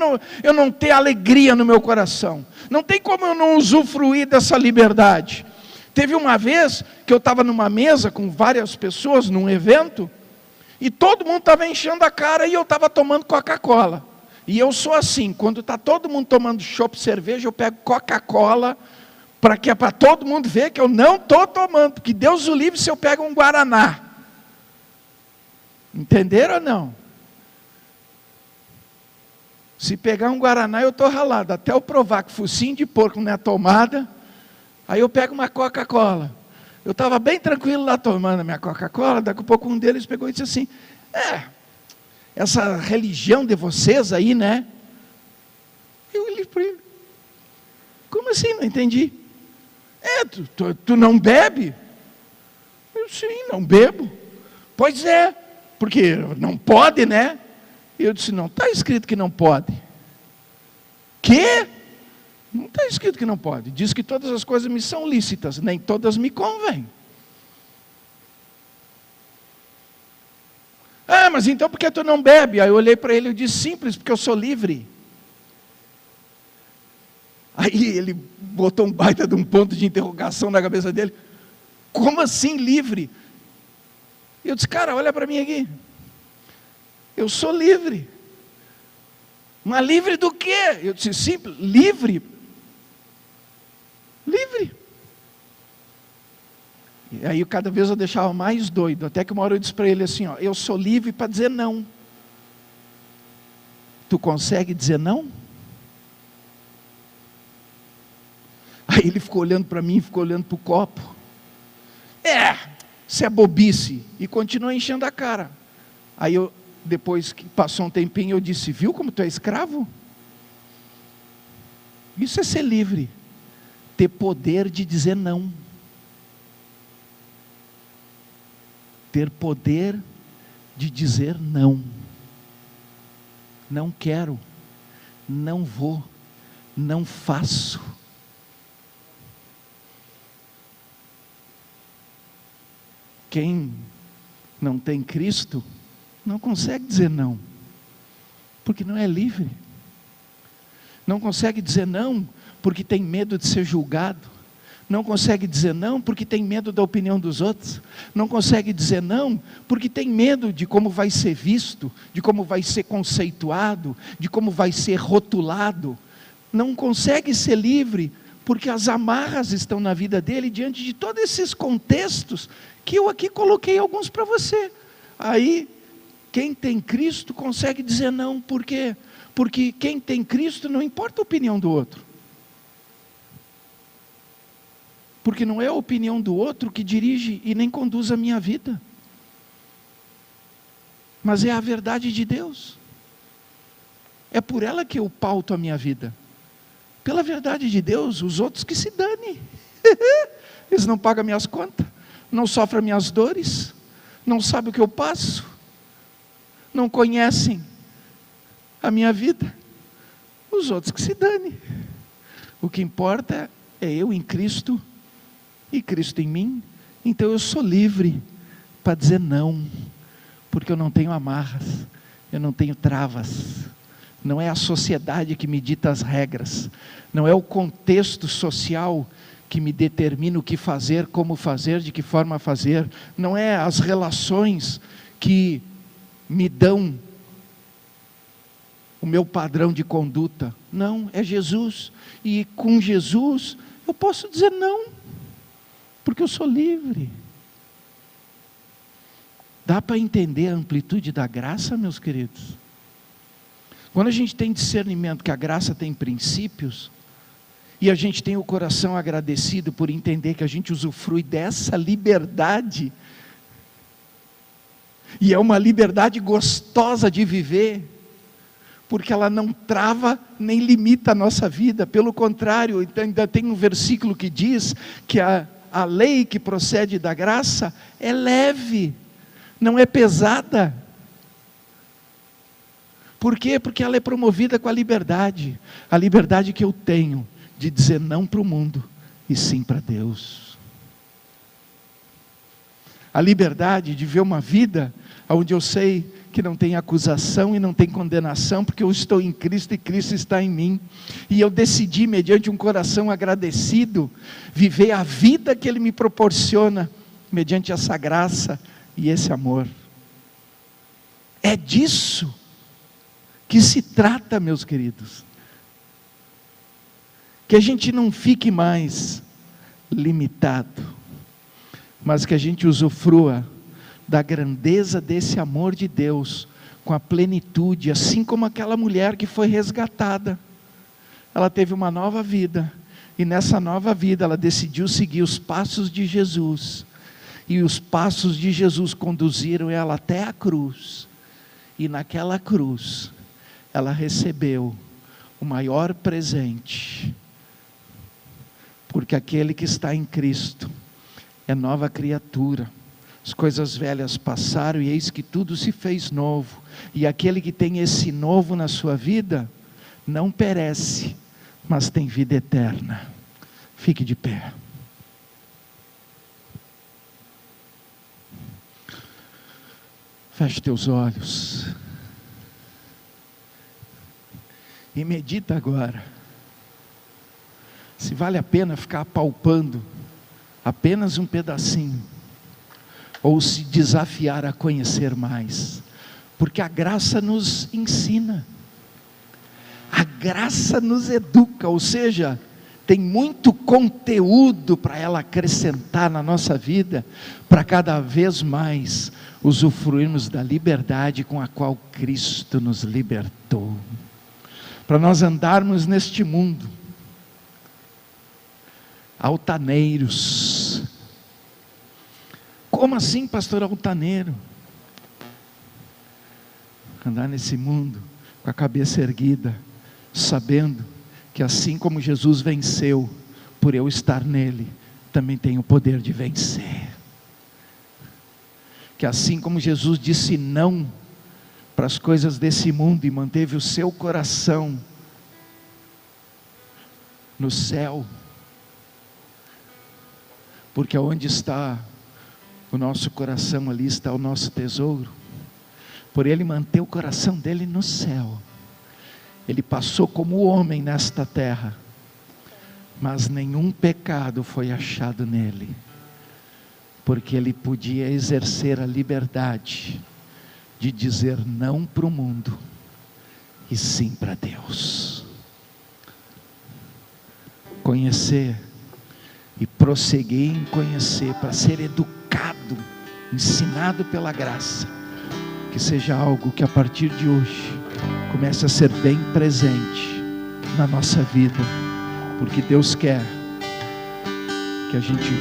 eu não ter alegria no meu coração. Não tem como eu não usufruir dessa liberdade. Teve uma vez que eu estava numa mesa com várias pessoas, num evento, e todo mundo estava enchendo a cara e eu estava tomando Coca-Cola. E eu sou assim, quando está todo mundo tomando chopp, cerveja, eu pego Coca-Cola, para todo mundo ver que eu não estou tomando, porque Deus o livre se eu pego um Guaraná. Entenderam ou não? Se pegar um Guaraná eu estou ralado, até eu provar que focinho de porco não é tomada, aí eu pego uma Coca-Cola. Eu estava bem tranquilo lá tomando a minha Coca-Cola, daqui a pouco um deles pegou e disse assim, essa religião de vocês aí, né? Eu olhei para ele, como assim? Não entendi. Tu não bebe? Eu, sim, não bebo. Pois é, porque não pode, né? Eu disse, não está escrito que não pode. Quê? Não está escrito que não pode. Diz que todas as coisas me são lícitas, nem todas me convêm. Mas então por que tu não bebe? Aí eu olhei para ele e disse, simples, porque eu sou livre. Aí ele botou um baita de um ponto de interrogação na cabeça dele. Como assim livre? Eu disse, cara, olha para mim aqui. Eu sou livre. Mas livre do quê? Eu disse, simples, livre. Livre. E aí cada vez eu deixava mais doido, até que uma hora eu disse para ele assim, eu sou livre para dizer não. Tu consegue dizer não? Aí ele ficou olhando para mim, ficou olhando para o copo. Isso é bobice. E continuou enchendo a cara. Aí eu, depois que passou um tempinho, eu disse, viu como tu é escravo? Isso é ser livre. Ter poder de dizer não. Ter poder de dizer não. Não quero, não vou, não faço. Quem não tem Cristo, não consegue dizer não, porque não é livre. Não consegue dizer não, porque tem medo de ser julgado. Não consegue dizer não porque tem medo da opinião dos outros. Não consegue dizer não porque tem medo de como vai ser visto, de como vai ser conceituado, de como vai ser rotulado. Não consegue ser livre porque as amarras estão na vida dele diante de todos esses contextos que eu aqui coloquei alguns para você. Aí, quem tem Cristo consegue dizer não. Por quê? Porque quem tem Cristo não importa a opinião do outro. Porque não é a opinião do outro que dirige e nem conduz a minha vida. Mas é a verdade de Deus. É por ela que eu pauto a minha vida. Pela verdade de Deus, os outros que se dane. Eles não pagam minhas contas, não sofrem minhas dores, não sabem o que eu passo, não conhecem a minha vida. Os outros que se dane. O que importa é eu em Cristo e Cristo em mim. Então eu sou livre para dizer não, porque eu não tenho amarras, eu não tenho travas. Não é a sociedade que me dita as regras, não é o contexto social que me determina o que fazer, como fazer, de que forma fazer, não é as relações que me dão o meu padrão de conduta. Não, é Jesus. E com Jesus eu posso dizer não, porque eu sou livre. Dá para entender a amplitude da graça, meus queridos? Quando a gente tem discernimento que a graça tem princípios, e a gente tem o coração agradecido por entender que a gente usufrui dessa liberdade, e é uma liberdade gostosa de viver, porque ela não trava nem limita a nossa vida. Pelo contrário, ainda tem um versículo que diz que a lei que procede da graça é leve, não é pesada. Por quê? Porque ela é promovida com a liberdade que eu tenho de dizer não para o mundo e sim para Deus. A liberdade de ver uma vida onde eu sei que não tem acusação e não tem condenação, porque eu estou em Cristo e Cristo está em mim. E eu decidi, mediante um coração agradecido, viver a vida que Ele me proporciona, mediante essa graça e esse amor. É disso que se trata, meus queridos. Que a gente não fique mais limitado, mas que a gente usufrua da grandeza desse amor de Deus, com a plenitude, assim como aquela mulher que foi resgatada. Ela teve uma nova vida, e nessa nova vida ela decidiu seguir os passos de Jesus, e os passos de Jesus conduziram ela até a cruz, e naquela cruz, ela recebeu o maior presente, porque aquele que está em Cristo é nova criatura. As coisas velhas passaram e eis que tudo se fez novo. E aquele que tem esse novo na sua vida, não perece, mas tem vida eterna. Fique de pé. Feche teus olhos. E medita agora. Se vale a pena ficar apalpando apenas um pedacinho, ou se desafiar a conhecer mais, porque a graça nos ensina, a graça nos educa, ou seja, tem muito conteúdo para ela acrescentar na nossa vida, para cada vez mais usufruirmos da liberdade com a qual Cristo nos libertou, para nós andarmos neste mundo altaneiros. Como assim, pastor, altaneiro? Andar nesse mundo com a cabeça erguida, sabendo que assim como Jesus venceu, por eu estar nele, também tenho o poder de vencer. Que assim como Jesus disse não para as coisas desse mundo e manteve o seu coração no céu, porque onde está o nosso coração, ali está o nosso tesouro. Por ele manter o coração dele no céu, ele passou como homem nesta terra, mas nenhum pecado foi achado nele, porque ele podia exercer a liberdade de dizer não para o mundo e sim para Deus. Conhecer e prosseguir em conhecer, para ser educado, ensinado pela graça, que seja algo que a partir de hoje comece a ser bem presente na nossa vida, porque Deus quer que a gente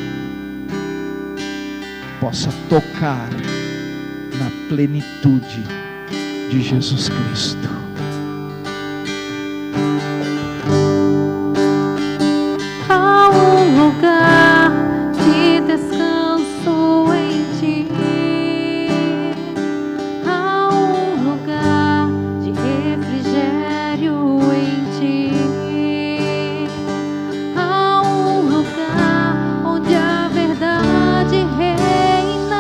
possa tocar na plenitude de Jesus Cristo. Lugar de descanso em ti, há um lugar de refrigério em ti, há um lugar onde a verdade reina.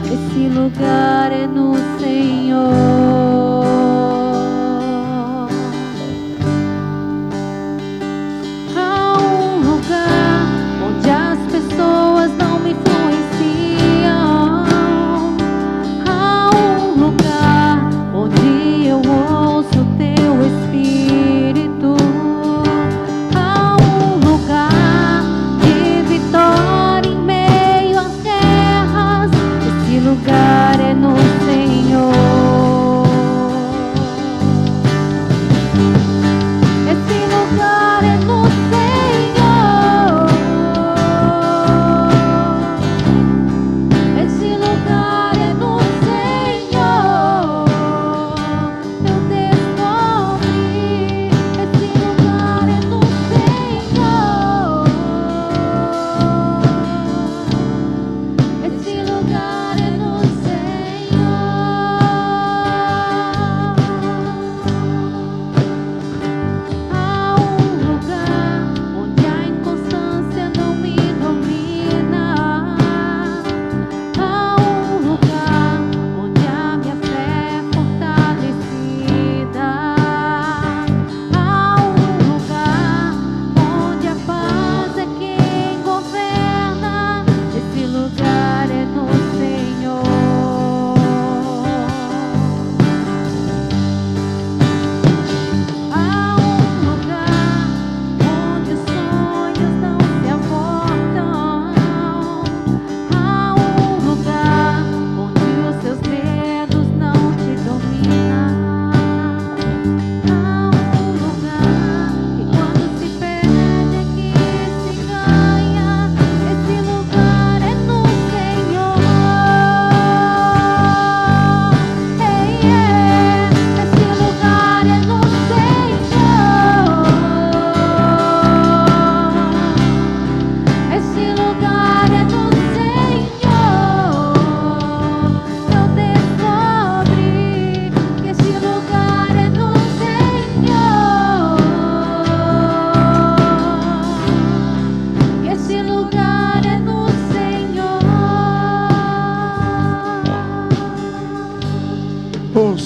Esse lugar é no Senhor.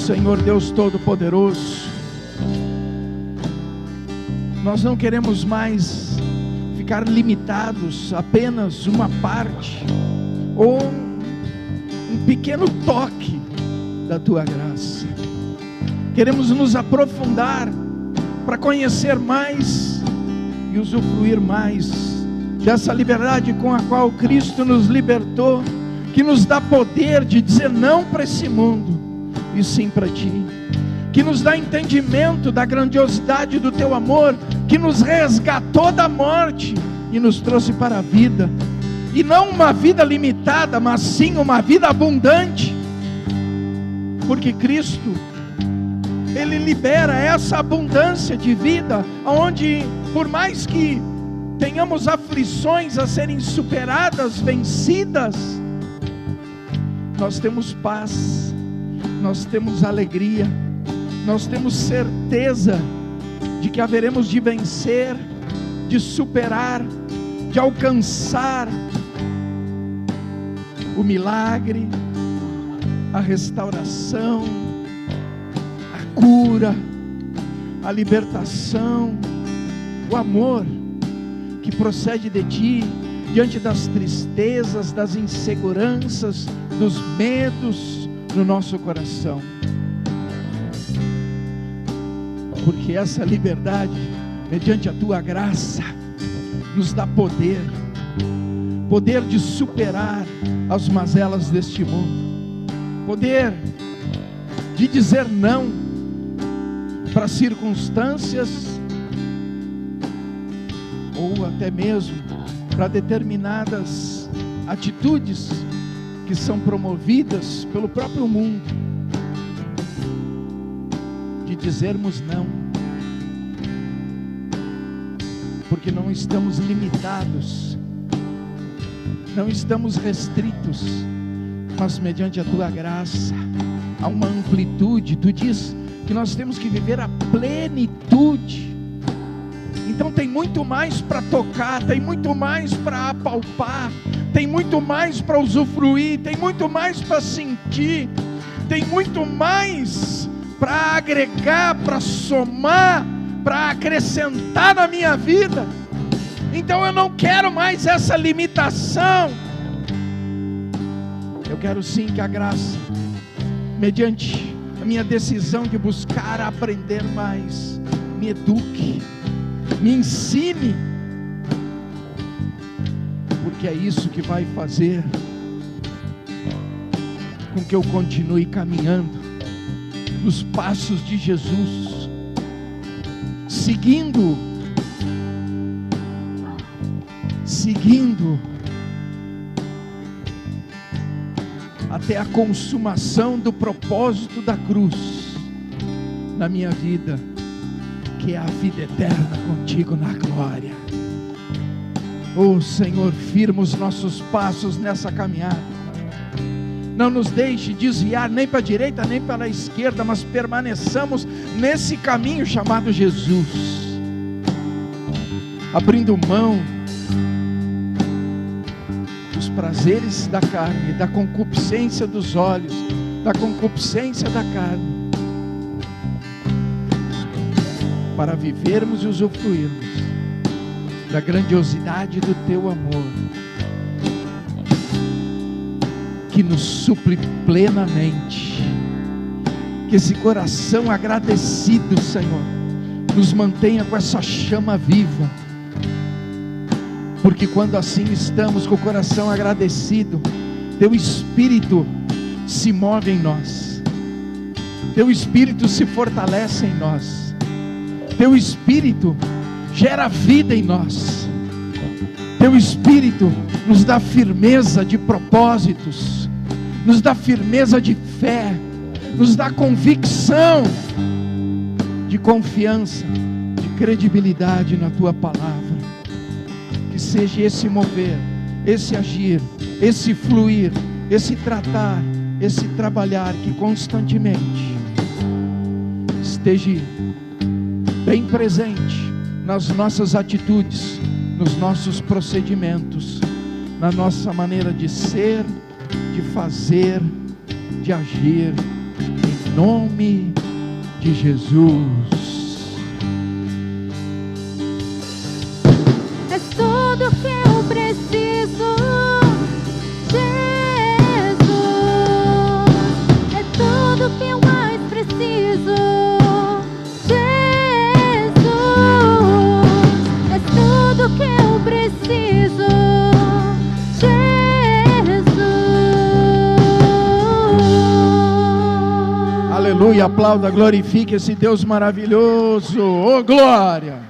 Senhor Deus Todo-Poderoso, nós não queremos mais ficar limitados a apenas uma parte ou um pequeno toque da Tua graça. Queremos nos aprofundar para conhecer mais e usufruir mais dessa liberdade com a qual Cristo nos libertou, que nos dá poder de dizer não para esse mundo e sim para Ti, que nos dá entendimento da grandiosidade do Teu amor, que nos resgatou da morte e nos trouxe para a vida, e não uma vida limitada, mas sim uma vida abundante, porque Cristo, Ele libera essa abundância de vida, onde por mais que tenhamos aflições a serem superadas, vencidas, nós temos paz, nós temos alegria, nós temos certeza de que haveremos de vencer, de superar, de alcançar o milagre, a restauração, a cura, a libertação, o amor que procede de Ti, diante das tristezas, das inseguranças, dos medos no nosso coração. Porque essa liberdade, mediante a Tua graça, nos dá poder de superar as mazelas deste mundo, poder de dizer não para circunstâncias, ou até mesmo para determinadas atitudes que são promovidas pelo próprio mundo, de dizermos não, porque não estamos limitados, não estamos restritos, mas mediante a Tua graça há uma amplitude. Tu diz que nós temos que viver a plenitude. Então tem muito mais para tocar, tem muito mais para apalpar, tem muito mais para usufruir, tem muito mais para sentir, tem muito mais para agregar, para somar, para acrescentar na minha vida. Então eu não quero mais essa limitação. Eu quero sim que a graça, mediante a minha decisão de buscar aprender mais, me eduque, me ensine, porque é isso que vai fazer com que eu continue caminhando nos passos de Jesus, seguindo até a consumação do propósito da cruz na minha vida, que é a vida eterna contigo na glória. Oh Senhor, firma os nossos passos nessa caminhada, não nos deixe desviar nem para a direita nem para a esquerda, mas permaneçamos nesse caminho chamado Jesus, abrindo mão dos prazeres da carne, da concupiscência dos olhos, da concupiscência da carne, para vivermos e usufruirmos da grandiosidade do Teu amor, que nos supre plenamente. Que esse coração agradecido, Senhor, nos mantenha com essa chama viva, porque quando assim estamos com o coração agradecido, Teu Espírito se move em nós, Teu Espírito se fortalece em nós, Teu Espírito gera vida em nós, Teu Espírito nos dá firmeza de propósitos, nos dá firmeza de fé, nos dá convicção, de confiança, de credibilidade na Tua palavra. Que seja esse mover, esse agir, esse fluir, esse tratar, esse trabalhar, que constantemente esteja bem presente nas nossas atitudes, nos nossos procedimentos, na nossa maneira de ser, de fazer, de agir, em nome de Jesus. És tudo que eu preciso, Jesus. É tudo que eu mais preciso, Jesus. É tudo que eu preciso, Jesus. Aleluia, aplauda, glorifique esse Deus maravilhoso. Oh, glória!